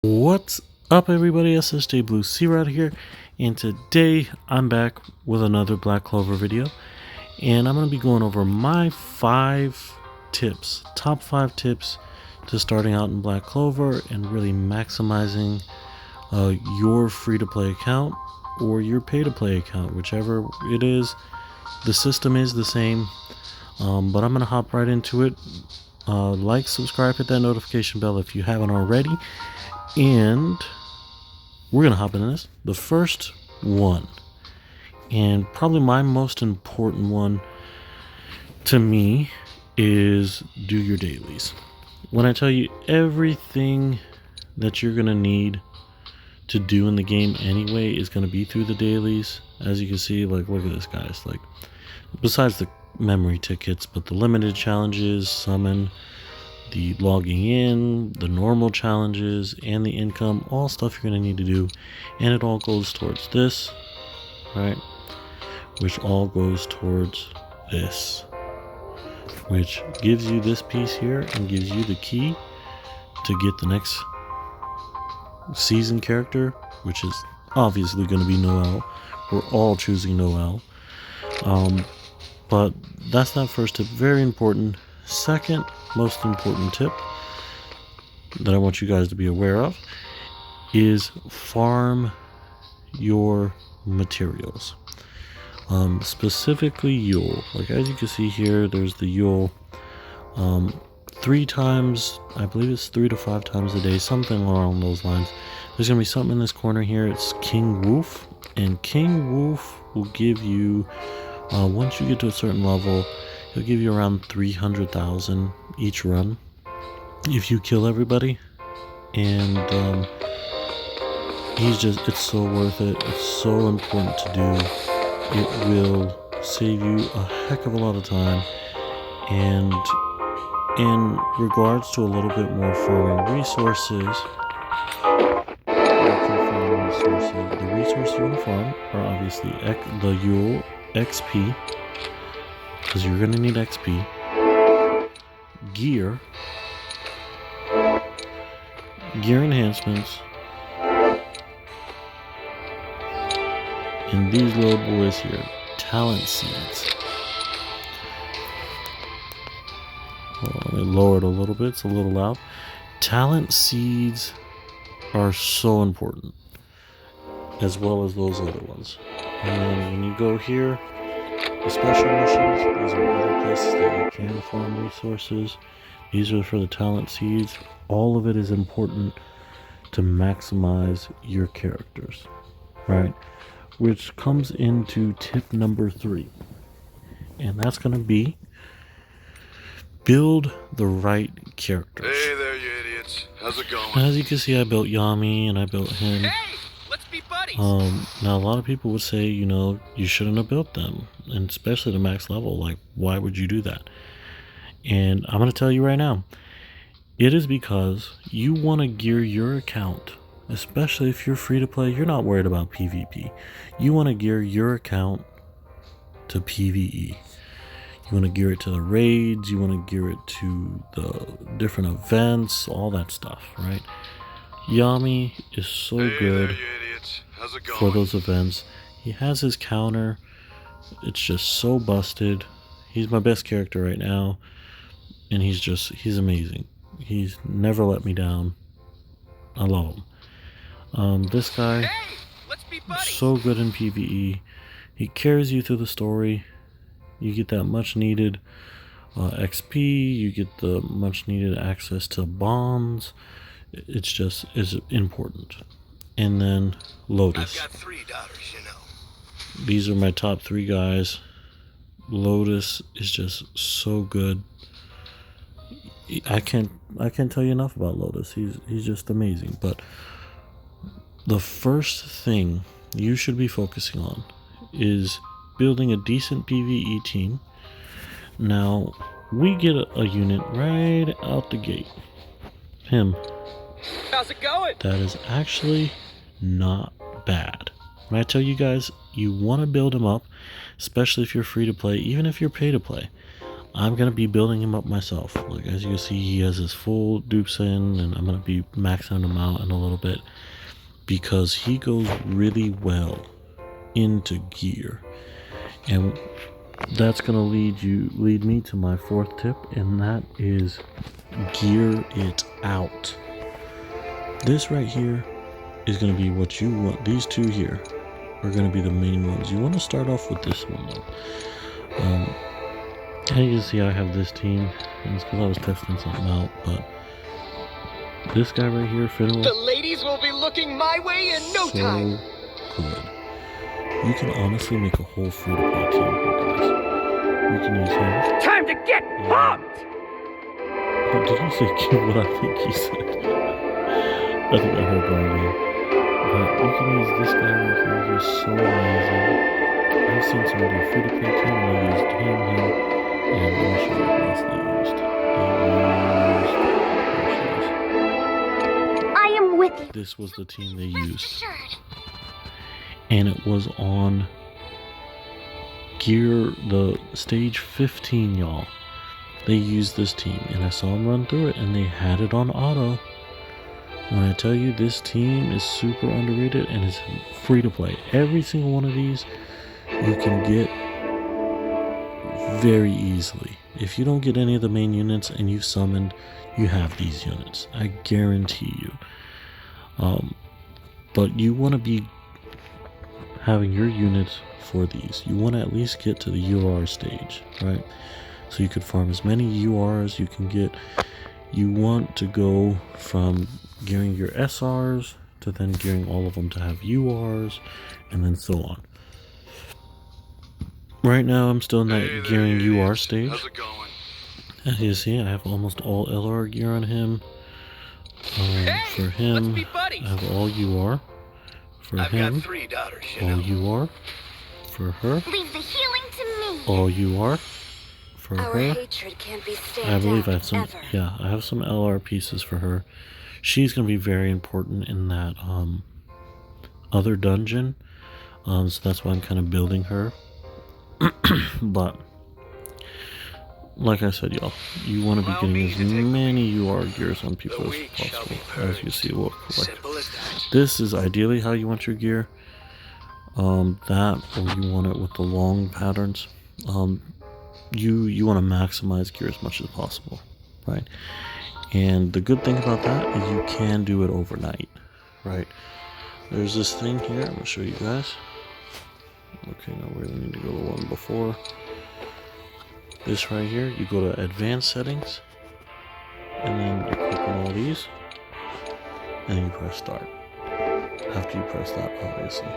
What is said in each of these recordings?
What's up, everybody? SSJ Blue Sea Rod here, and today I'm back with another Black Clover video, and I'm going to be going over my top 5 tips to starting out in Black Clover and really maximizing your free-to-play account or your pay-to-play account, whichever it is. The system is the same, but I'm going to hop right into it. Like, subscribe, hit that notification bell if you haven't already. And we're going to hop into this. The first one, and probably my most important one to me, is do your dailies. When I tell you everything that you're going to need to do in the game anyway is going to be through the dailies. As you can see, like, look at this, guys. Like, besides the memory tickets, but the limited challenges, summon, the logging in, the normal challenges, and the income, all stuff you're going to need to do, and it all goes towards this, right? Which all goes towards this, which gives you this piece here and gives you the key to get the next season character, which is obviously going to be Noel. We're all choosing Noel, but that's that first tip. Very important. Second most important tip that I want you guys to be aware of is farm your materials, specifically Yule. Like, as you can see here, there's the Yule 3 times, I believe it's 3 to 5 times a day, something along those lines. There's gonna be something in this corner here. It's King Wolf, and King Wolf will give you, once you get to a certain level, he'll give you around 300,000 each run if you kill everybody. And it's so worth it. It's so important to do. It will save you a heck of a lot of time. And in regards to a little bit more farming resources, the resources you want to farm are obviously the Yule XP, because you're going to need XP, gear enhancements, and these little boys here, talent seeds. Let me lower it a little bit, it's a little loud. Talent seeds are so important, as well as those other ones. And then when you go here, the special missions, these are other places that you can farm resources. These are for the talent seeds. All of it is important to maximize your characters, right? Which comes into tip number 3. And that's going to be build the right characters. Hey there, you idiots. How's it going? As you can see, I built Yami and I built him. Hey, let's be buddies. Now a lot of people would say, you know, you shouldn't have built them, and especially the max level. Like, why would you do that? And I'm going to tell you right now, it is because you want to gear your account, especially if you're free to play. You're not worried about PvP. You want to gear your account to PvE. You want to gear it to the raids. You want to gear it to the different events, all that stuff, right? Yami is so good for those events. He has his counter. It's just so busted. He's my best character right now, and he's amazing. He's never let me down. I love him. This guy, Hey, let's be buddies. so good in PvE. He carries you through the story. You get that much needed XP. You get the much needed access to bombs. It's just is important. And then Lotus. I've got 3 daughters, you know. These are my top 3 guys. Lotus is just so good. I can't tell you enough about Lotus. He's just amazing. But the first thing you should be focusing on is building a decent PvE team. Now, we get a unit right out the gate. Him. How's it going? That is actually not bad. When I tell you guys, you want to build him up, especially if you're free to play, even if you're pay to play. I'm gonna be building him up myself. Like, as you can see, he has his full dupes in, and I'm gonna be maxing him out in a little bit because he goes really well into gear. And that's gonna lead me to my fourth tip, and that is gear it out. This right here is gonna be what you want. These two here are gonna be the main ones. You want to start off with this one though. And you can see I have this team, and it's because I was testing something out, but this guy right here, Fiddle, The ladies will be looking my way in no time. so good. You can honestly make a whole free-to-play team here, guys. We can use him. Time to get pumped! But did you say what I think he said? I think I heard wrong there. But you can use this guy right here. He's so amazing. I've seen somebody do a free-to-play team, and they used him, and let me show you what else they used. I am with you. This was the team they used. And it was on gear, the stage 15, y'all. They used this team, and I saw them run through it, and they had it on auto. When I tell you, this team is super underrated and is free to play. Every single one of these you can get very easily. If you don't get any of the main units and you've summoned, you have these units. I guarantee you. But you want to be having your units for these. You want to at least get to the UR stage, right? So you could farm as many URs you can get. You want to go from gearing your SRs to then gearing all of them to have URs, and then so on. Right now I'm still in that gearing UR stage. How's it going? As you see, I have almost all LR gear on him. For him, let's be buddies. I have all UR. For I've him, got 3 daughters, you all know. UR. For her, Leave the healing to me. all UR. For Our her, hatred can't be stamped I believe I have out, some. ever. Yeah, I have some LR pieces for her. She's gonna be very important in that other dungeon. So that's why I'm kind of building her. But like I said, y'all, you want to be getting as many UR gears on people as possible. As you see, look, like Simple as that. this is ideally how you want your gear. That, or you want it with the long patterns. You want to maximize gear as much as possible, right? And the good thing about that is you can do it overnight, right? There's this thing here. I'm gonna show you guys. Okay, now we really need to go to the one before. This right here, you go to advanced settings, and then you click on all these, and you press start. After you press that, obviously.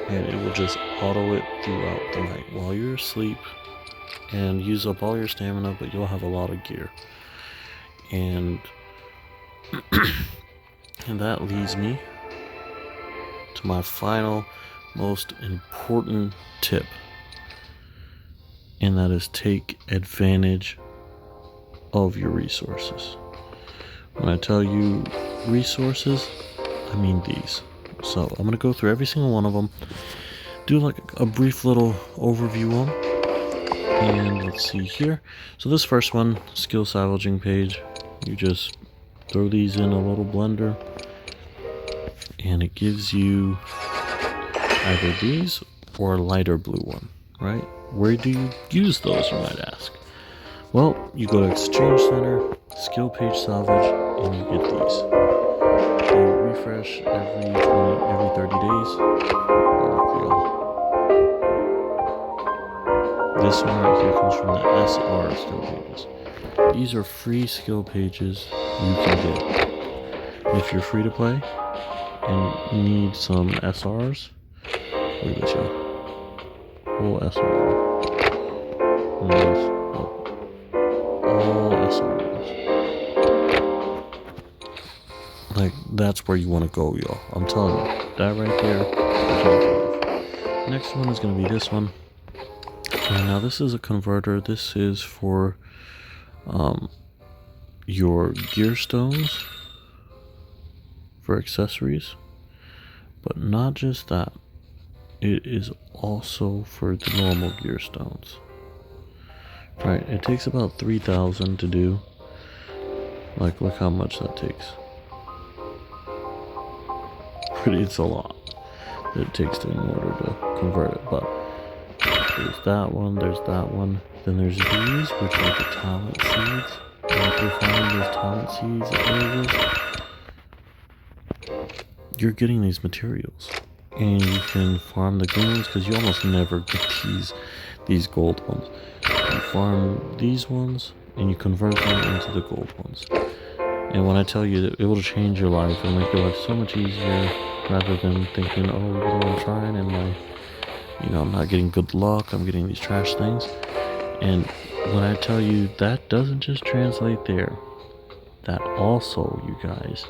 And it will just auto it throughout the night while you're asleep, and use up all your stamina, but you'll have a lot of gear. And and that leads me to my final most important tip, and that is take advantage of your resources. When I tell you resources, I mean these. So I'm going to go through every single one of them, do like a brief little overview on, and let's see here. So this first one, skill salvaging page, you just throw these in a little blender, and it gives you either these or a lighter blue one, right? Where do you use those, you might ask? Well, you go to Exchange Center, skill page salvage, and you get these. They refresh every 30 days. This one right here comes from the SR skill pages. These are free skill pages you can get. If you're free to play and need some SRs, look at this, y'all. Whole SR. All SRs. Like, that's where you want to go, y'all. I'm telling you. That right there. Next one is going to be this one. Now, this is a converter. This is for your gear stones for accessories. But not just that. It is also for the normal gear stones. Right, it takes about 3,000 to do. Like, look how much that takes. It's a lot that it takes in order to convert it, but there's that one, then there's these, which are the talent seeds. And if you're finding those talent seeds at areas, you're getting these materials. And you can farm the green ones, because you almost never get these gold ones. You farm these ones, and you convert them into the gold ones. And when I tell you that it will change your life, it'll make your life so much easier, rather than thinking, oh, you know, I'm trying and I'm not getting good luck, I'm getting these trash things. And when I tell you that doesn't just translate there, that also, you guys,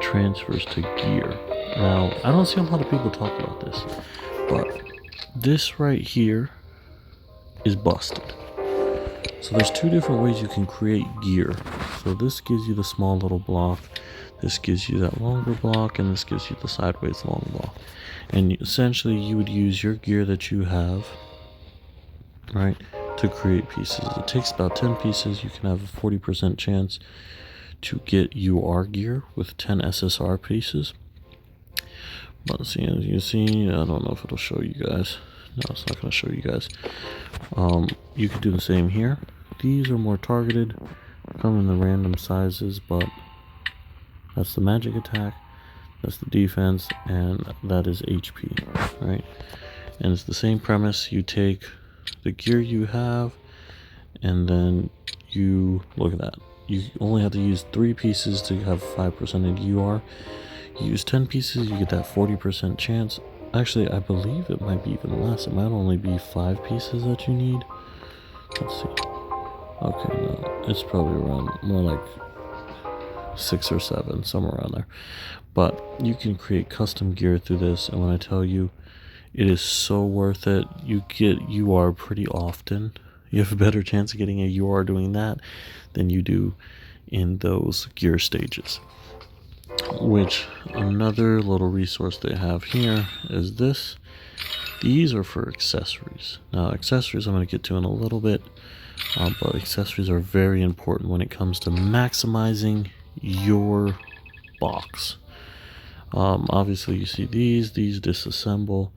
transfers to gear. Now, I don't see a lot of people talk about this, but this right here is busted. So there's two different ways you can create gear. So this gives you the small little block, this gives you that longer block, and this gives you the sideways long block. And essentially you would use your gear that you have, right, to create pieces. It takes about 10 pieces. You can have a 40% chance to get UR gear with 10 SSR pieces. But see, as you see, I don't know if it'll show you guys. No, it's not going to show you guys. You could do the same here. These are more targeted, come in the random sizes, but that's the magic attack, that's the defense, and that is HP, right? And it's the same premise. You take the gear you have, and then you look at that. You only have to use 3 pieces to have 5% in UR. You use 10 pieces, you get that 40% chance. Actually, I believe it might be even less. It might only be 5 pieces that you need. Let's see. Okay, no, it's probably around more like 6 or 7, somewhere around there. But you can create custom gear through this, and when I tell you, it is so worth it. You get UR pretty often. You have a better chance of getting a UR doing that than you do in those gear stages. Which, another little resource they have here is this. These are for accessories. Now, accessories I'm going to get to in a little bit, but accessories are very important when it comes to maximizing your box. Obviously, you see these disassemble.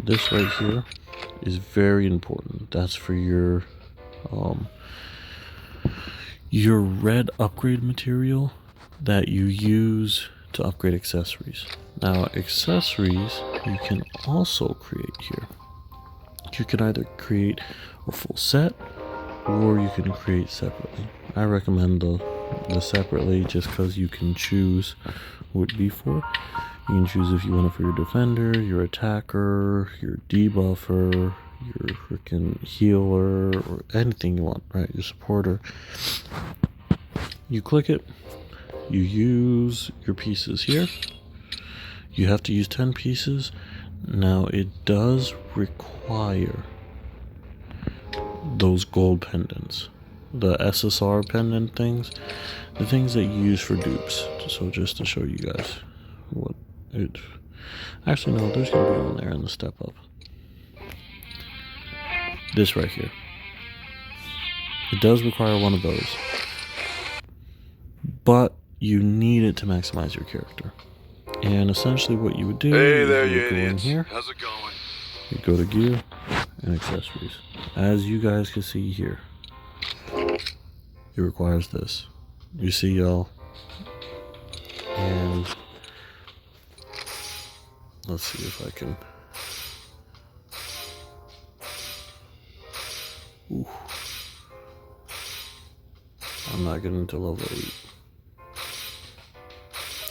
This right here is very important. That's for your red upgrade material that you use to upgrade accessories. Now, accessories you can also create here. You can either create a full set, or you can create separately. I recommend the separately, just because you can choose what it be for. You can choose if you want it for your defender, your attacker, your debuffer, your freaking healer, or anything you want, right? Your supporter. You click it, you use your pieces here. You have to use 10 pieces. Now, it does require those gold pendants, the SSR pendant things, the things that you use for dupes. So just to show you guys what it, actually no, there's gonna be one there in the step up. This right here, it does require one of those, but you need it to maximize your character. And essentially what you would do Hey is there, you you would go in idiots. here, How's it going? you go to gear and accessories. As you guys can see here, it requires this. You see, y'all? And let's see if I can. Ooh. I'm not getting to level 8.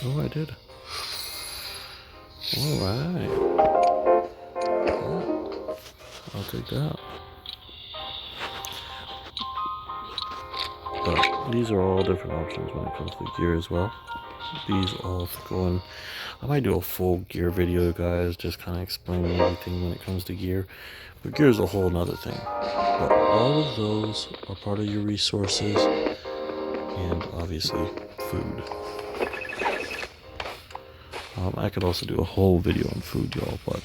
Oh, I did. Alright. Yeah. I'll take that. But these are all different options when it comes to gear as well. These all go in. I might do a full gear video, guys, just kind of explaining everything when it comes to gear. But gear is a whole nother thing. But all of those are part of your resources, and obviously food. I could also do a whole video on food, y'all, but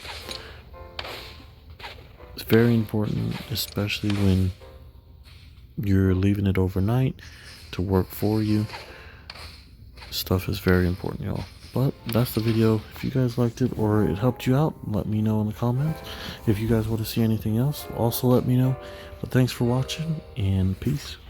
it's very important, especially when you're leaving it overnight to work for you. Stuff is very important, y'all. But that's the video. If you guys liked it or it helped you out, let me know in the comments. If you guys want to see anything else, also let me know. But thanks for watching, and peace.